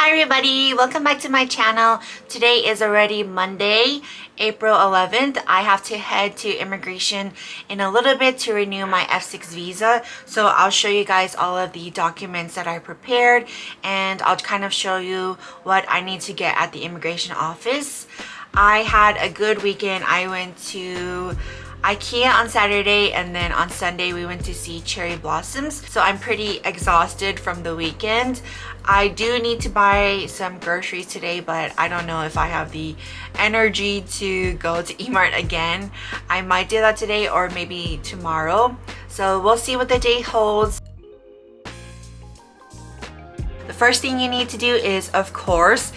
Hi everybody, welcome back to my channel. Today is already Monday, April 11th. I have to head to immigration in a little bit to renew my F6 visa. So I'll show you guys all of the documents that I prepared and I'll kind of show you what I need to get at the immigration office. I had a good weekend. I went to IKEA on Saturday and then on Sunday we went to see cherry blossoms. So I'm pretty exhausted from the weekend. I do need to buy some groceries today, but I don't know if I have the energy to go to Emart again. I might do that today or maybe tomorrow. So we'll see what the day holds. The first thing you need to do is, of course,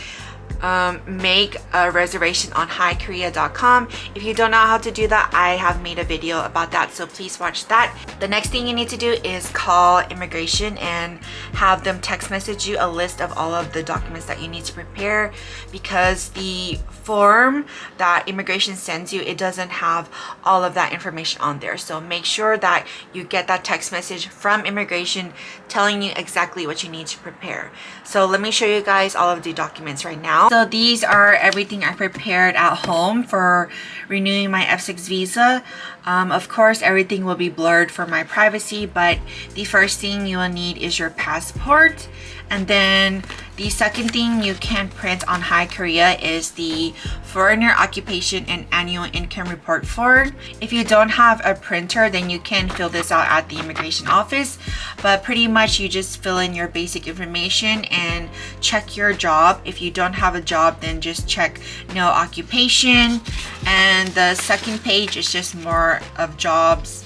make a reservation on HiKorea.com. If you don't know how to do that, I have made a video about that, so please watch that. The next thing you need to do is call immigration and have them text message you a list of all of the documents that you need to prepare, because the form that immigration sends you, it doesn't have all of that information on there. So make sure that you get that text message from immigration telling you exactly what you need to prepare. So let me show you guys all of the documents right now. So these are everything I prepared at home for renewing my F6 visa. Of course, everything will be blurred for my privacy, but the first thing you will need is your passport. And then the second thing you can print on HiKorea is the Foreigner Occupation and Annual Income Report form. If you don't have a printer, then you can fill this out at the immigration office. But pretty much you just fill in your basic information and check your job. If you don't have a job, then just check no occupation. And the second page is just more of jobs.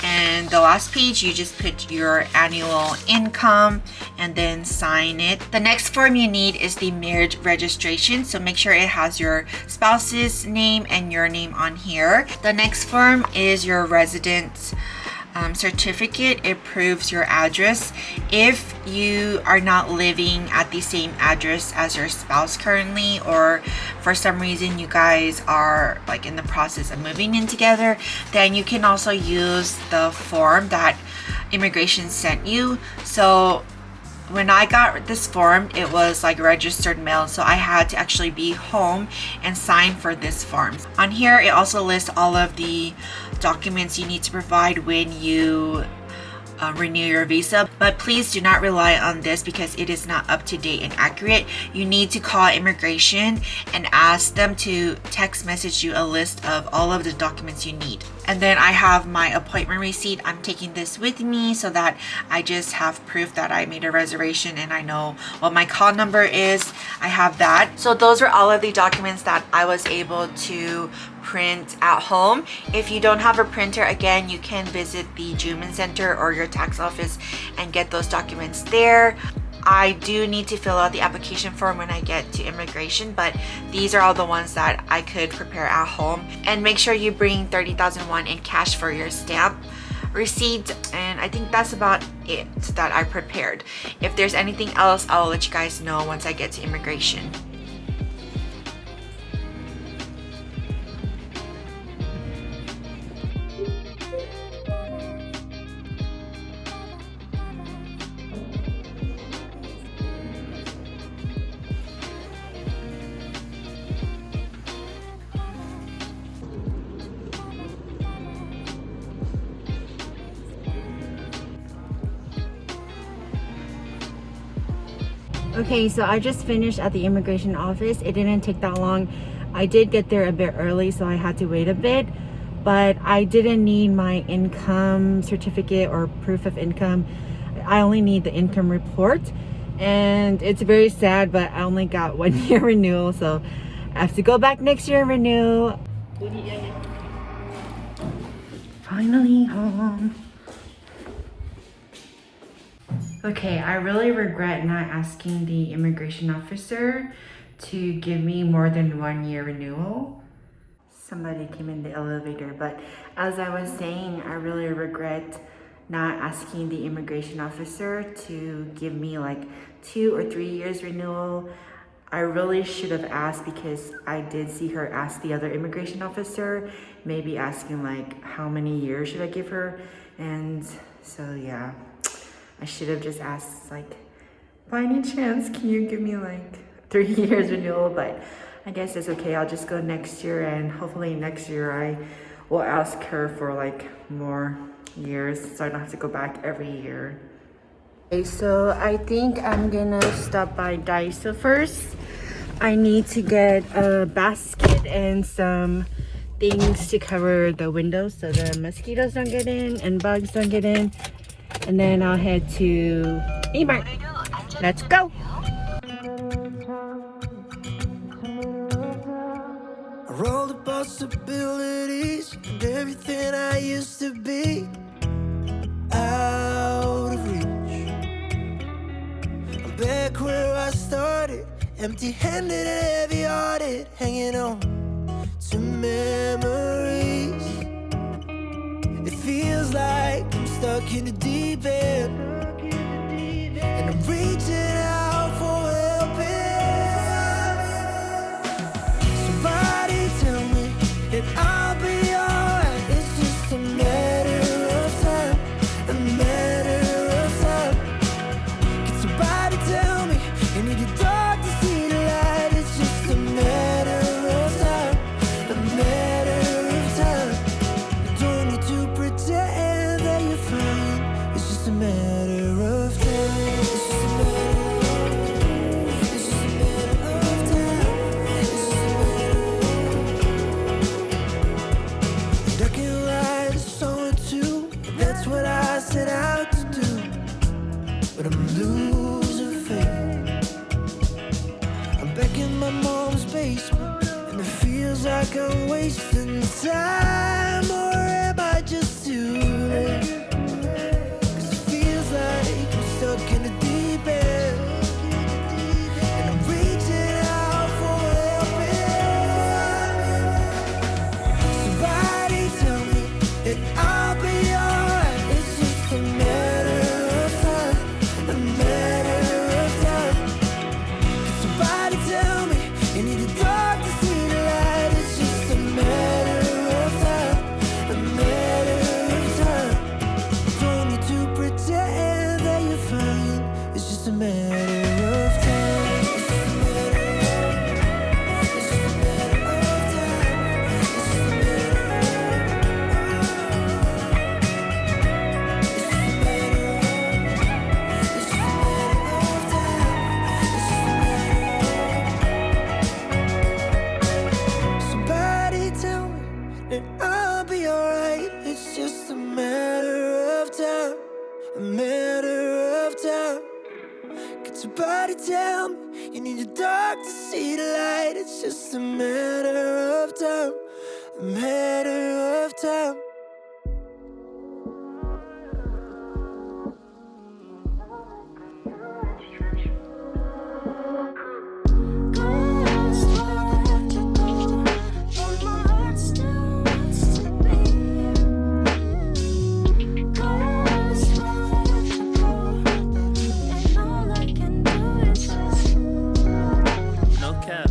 And the last page, you just put your annual income and then sign it. The next form you need is the marriage registration. So make sure it has your spouse's name and your name on here. The next form is your residence certificate. It proves your address. If you are not living at the same address as your spouse currently, or for some reason you guys are like in the process of moving in together, then you can also use the form that immigration sent you. So when I got this form, it was like registered mail, so I had to actually be home and sign for this form. On here, it also lists all of the documents you need to provide when you renew your visa, but please do not rely on this because it is not up to date and accurate. You need to call immigration and ask them to text message you a list of all of the documents you need. And then I have my appointment receipt. I'm taking this with me so that I just have proof that I made a reservation and I know what my call number is. I have that. So those are all of the documents that I was able to print at home. If you don't have a printer, again, you can visit the Juman Center or your tax office and get those documents there. I do need to fill out the application form when I get to immigration, but these are all the ones that I could prepare at home. And make sure you bring 30,000 won in cash for your stamp receipt, and I think that's about it that I prepared. If there's anything else, I'll let you guys know once I get to immigration. Okay, so I just finished at the immigration office. It didn't take that long. I did get there a bit early, so I had to wait a bit, but I didn't need my income certificate or proof of income. I only need the income report, and it's very sad, but I only got 1 year renewal, so I have to go back next year and renew. Finally home. Okay, I really regret not asking the immigration officer to give me more than 1 year renewal. Somebody came in the elevator, but as I was saying, I really regret not asking the immigration officer to give me like 2 or 3 years renewal. I really should have asked because I did see her ask the other immigration officer, maybe asking like how many years should I give her, and so yeah. I should have just asked like By any chance, can you give me like 3 years renewal? But I guess it's okay. I'll just go next year, and hopefully next year I will ask her for like more years so I don't have to go back every year. Okay, so I think I'm gonna stop by Daiso first. I need to get a basket and some things to cover the windows so the mosquitoes don't get in and bugs don't get in. And then I'll head to E-Mart. Let's go! I roll the possibilities and everything I used to be out of reach. I'm back where I started, empty-handed and heavy-hearted, hanging on to memories. It feels like I'm stuck in the deep end, and I'm reaching out for helping. Somebody tell me that I'll be alright. It's just a matter of time, a matter of time. Can somebody tell me you need the dark to see the light? It's just a matter of time, a matter of time. You don't need to pretend that you're fine. It's just a matter of time. It's just a matter of time. It's just a matter of time. It's just a matter. I can write a song or two, that's what I set out to do. But I'm losing faith. I'm back in my mom's basement, and it feels like I'm wasting time. Or am I just too late? 'Cause it feels like I'm stuck in the deep end, and I'm reaching out for help. Somebody tell me that I'll be alright. It's just a matter of time, a matter of time. Can somebody tell me you need the dark to see the light? It's just a matter of time, a matter of time. Don't need to pretend that you're fine. It's just a matter of time. It's just a matter of, it's just a matter of time. It's just a matter Somebody tell me that I'll be alright. It's just a matter of time, a matter of time. Can somebody tell me you need the dark to see the light? It's just a matter of time, a matter of time. No cap,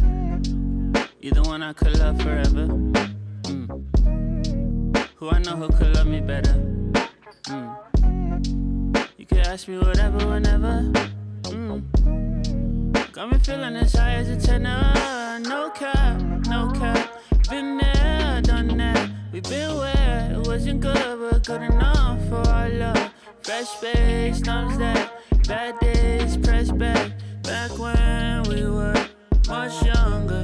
either one I could love forever. Who I know who could love me better. You can ask me whatever, whenever. Got me feeling as high as a tenor. No cap, no cap. Been there, done that. We been where it wasn't good, but good enough for our love. Fresh space, thumbs that. Bad days, press back. Back when we were much younger.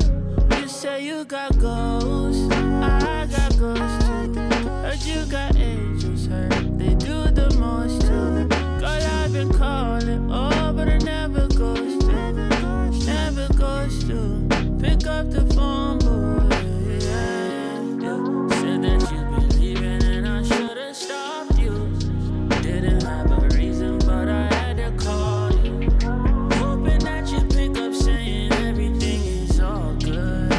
You say you got ghosts, I got ghosts too. Heard you got angels, heard they do the most too. Girl, I've been calling, oh, but it never goes through. Never goes through. Pick up the phone, boy, yeah. Said that you'd be leaving and I should've stopped you. Didn't have a reason, but I had to call you. Hoping that you pick up saying everything is all good.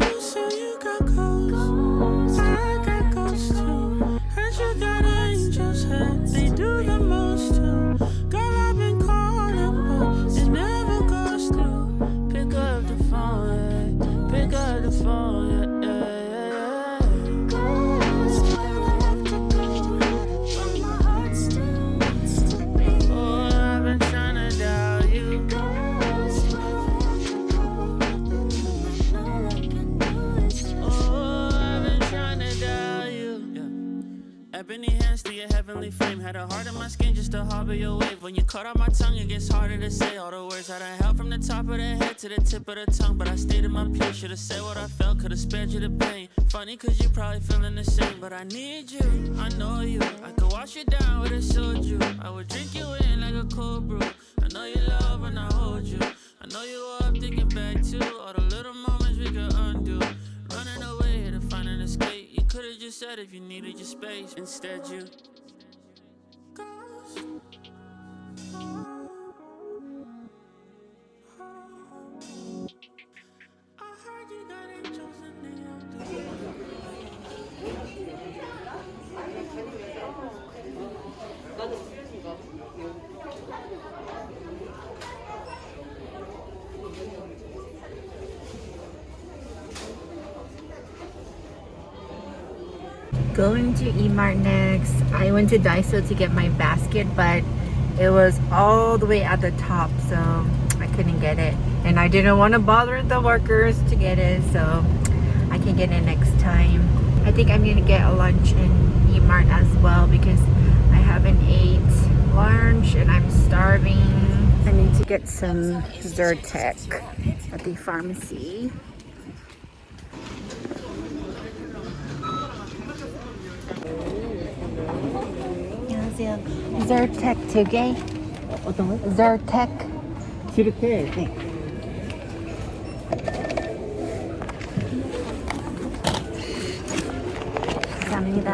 You say you got ghosts, I got ghosts too. Heard you got angels, heard they do the most too. Girl, I've been calling, but it never goes through. Pick up the my skin just to harbor your wave. When you cut out my tongue, it gets harder to say all the words I done held from the top of the head to the tip of the tongue. But I stayed in my place, should've said what I felt, could've spared you the pain. Funny cause you probably feeling the same, but I need you, I know you. I could wash you down with a soju. I would drink you in like a cold brew. I know you love when I hold you. I know you up thinking back to all the little moments we could undo. Running away to find an escape. You could've just said if you needed your space. Instead you ghost. I heard you got angels and they all do. Going to E-Mart next. I went to Daiso to get my basket, but it was all the way at the top, so I couldn't get it. And I didn't want to bother the workers to get it, so I can get it next time. I think I'm gonna get a lunch in E-Mart as well because I haven't ate lunch and I'm starving. I need to get some Zyrtec at the pharmacy. 안녕하세요. Zyrtec 2개. 어떤 거? Zyrtec. 지르테. 네. 감사합니다.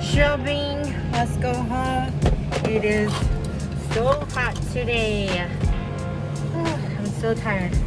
shopping. Let's go home. It is so hot today. I'm so tired.